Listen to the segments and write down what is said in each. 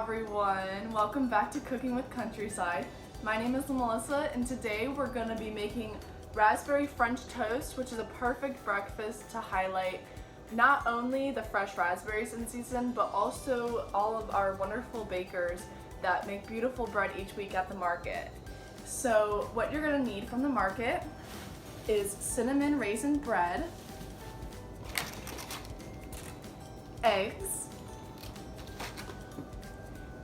everyone, welcome back to Cooking with Countryside. My name is Melissa and today we're going to be making raspberry French toast, which is a perfect breakfast to highlight not only the fresh raspberries in season, but also all of our wonderful bakers that make beautiful bread each week at the market. So what you're going to need from the market is cinnamon raisin bread, eggs,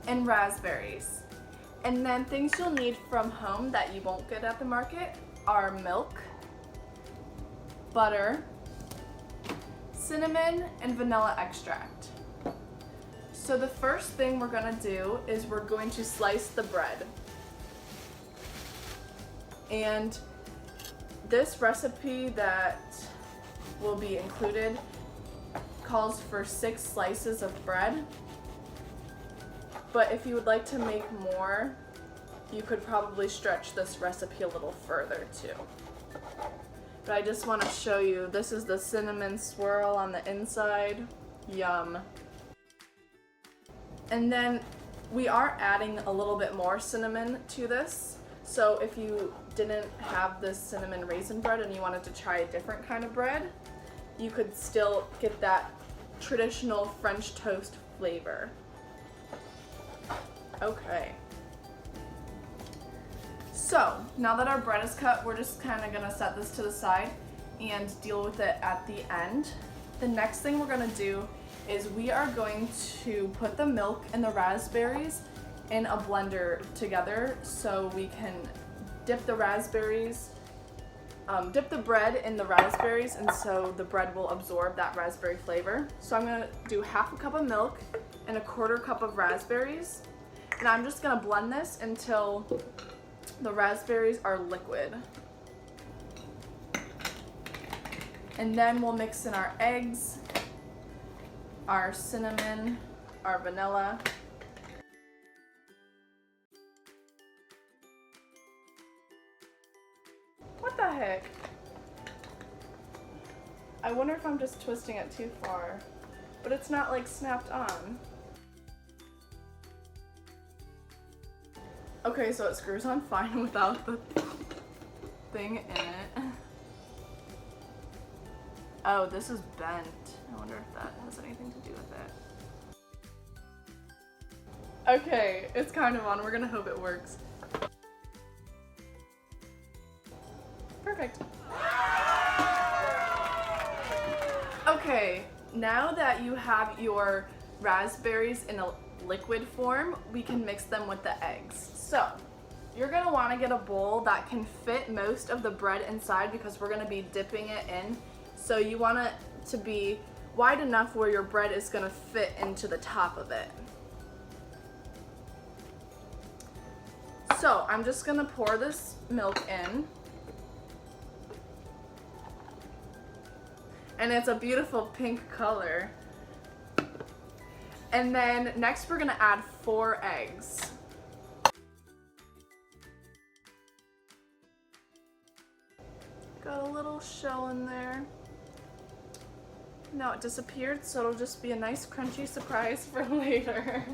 and raspberries. And then things you'll need from home that you won't get at the market are milk, butter, cinnamon, and vanilla extract. So the first thing we're gonna do is we're going to slice the bread. And this recipe that will be included calls for 6 slices of bread. But if you would like to make more, you could probably stretch this recipe a little further too. But I just want to show you, this is the cinnamon swirl on the inside. Yum. And then we are adding a little bit more cinnamon to this. So if you didn't have this cinnamon raisin bread and you wanted to try a different kind of bread, you could still get that traditional French toast flavor. Okay. So now that our bread is cut, we're just kind of gonna set this to the side and deal with it at the end. The next thing we're gonna do is we are going to put the milk and the raspberries in a blender together so we can dip the raspberries, dip the bread in the raspberries, and so the bread will absorb that raspberry flavor. So I'm gonna do half a cup of milk and a 1/4 cup of raspberries. And I'm just gonna blend this until the raspberries are liquid. And then we'll mix in our eggs, our cinnamon, our vanilla. What the heck? I wonder if I'm just twisting it too far, but it's not like snapped on. Okay, so it screws on fine without the thing in it. Oh, this is bent. I wonder if that has anything to do with it. Okay, it's kind of on. We're gonna hope it works. Perfect. Okay, now that you have your raspberries in a liquid form, we can mix them with the eggs. So you're gonna want to get a bowl that can fit most of the bread inside because we're gonna be dipping it in. So you want it to be wide enough where your bread is gonna fit into the top of it. So I'm just gonna pour this milk in. And it's a beautiful pink color. And then next we're gonna add 4 eggs. Got a little shell in there. Now it disappeared, so it'll just be a nice crunchy surprise for later.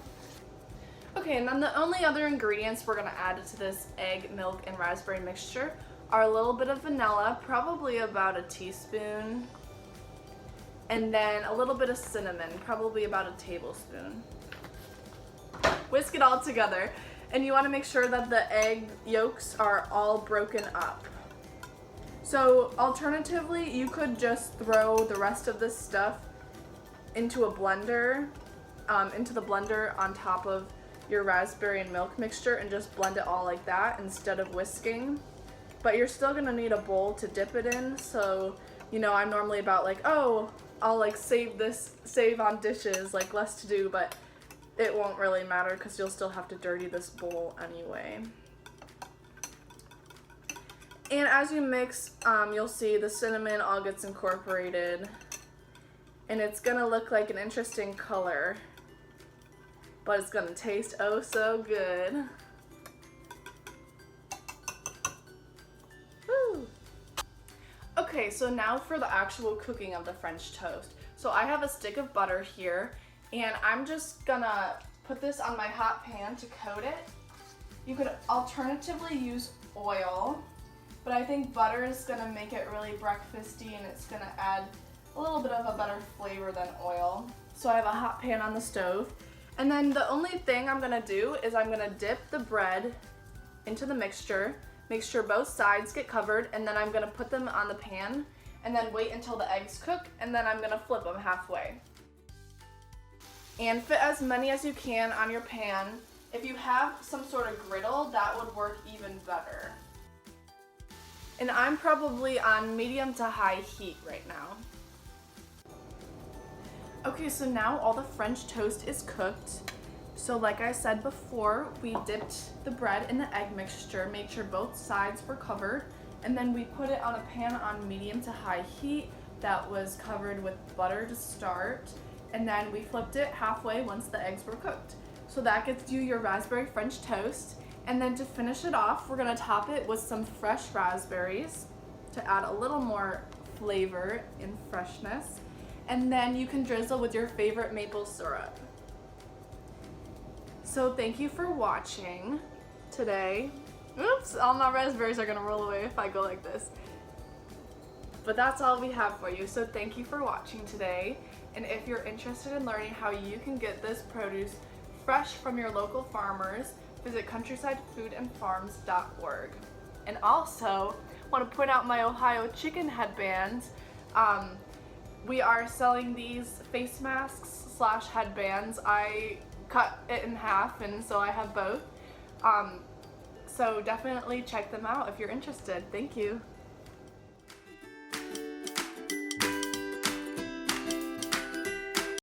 Okay, and then the only other ingredients we're gonna add to this egg, milk, and raspberry mixture are a little bit of vanilla, probably about a teaspoon. And then a little bit of cinnamon, probably about a tablespoon. Whisk it all together. And you want to make sure that the egg yolks are all broken up. So alternatively, you could just throw the rest of this stuff into a blender, into the blender on top of your raspberry and milk mixture and just blend it all like that instead of whisking. But you're still gonna need a bowl to dip it in. So, you know, I'm normally about like, oh, I'll like save on dishes, like less to do, but it won't really matter because you'll still have to dirty this bowl anyway. And as you mix, you'll see the cinnamon all gets incorporated and it's gonna look like an interesting color, but it's gonna taste oh so good. Woo. Okay, so now for the actual cooking of the French toast. So I have a stick of butter here, and I'm just gonna put this on my hot pan to coat it. You could alternatively use oil, but I think butter is gonna make it really breakfasty and it's gonna add a little bit of a better flavor than oil. So I have a hot pan on the stove. And then the only thing I'm gonna do is I'm gonna dip the bread into the mixture, make sure both sides get covered, and then I'm gonna put them on the pan and then wait until the eggs cook, and then I'm gonna flip them halfway. And fit as many as you can on your pan. If you have some sort of griddle, that would work even better. And I'm probably on medium to high heat right now. Okay, so now all the French toast is cooked. So like I said before, we dipped the bread in the egg mixture, made sure both sides were covered, and then we put it on a pan on medium to high heat that was covered with butter to start, and then we flipped it halfway once the eggs were cooked. So that gets you your raspberry French toast. And then to finish it off, we're gonna top it with some fresh raspberries to add a little more flavor and freshness. And then you can drizzle with your favorite maple syrup. So thank you for watching today. Oops, all my raspberries are gonna roll away if I go like this. But that's all we have for you. So thank you for watching today. And if you're interested in learning how you can get this produce fresh from your local farmers, visit countrysidefoodandfarms.org. And also, want to point out my Ohio chicken headbands. We are selling these face masks / headbands. I cut it in half, and so I have both. So definitely check them out if you're interested. Thank you.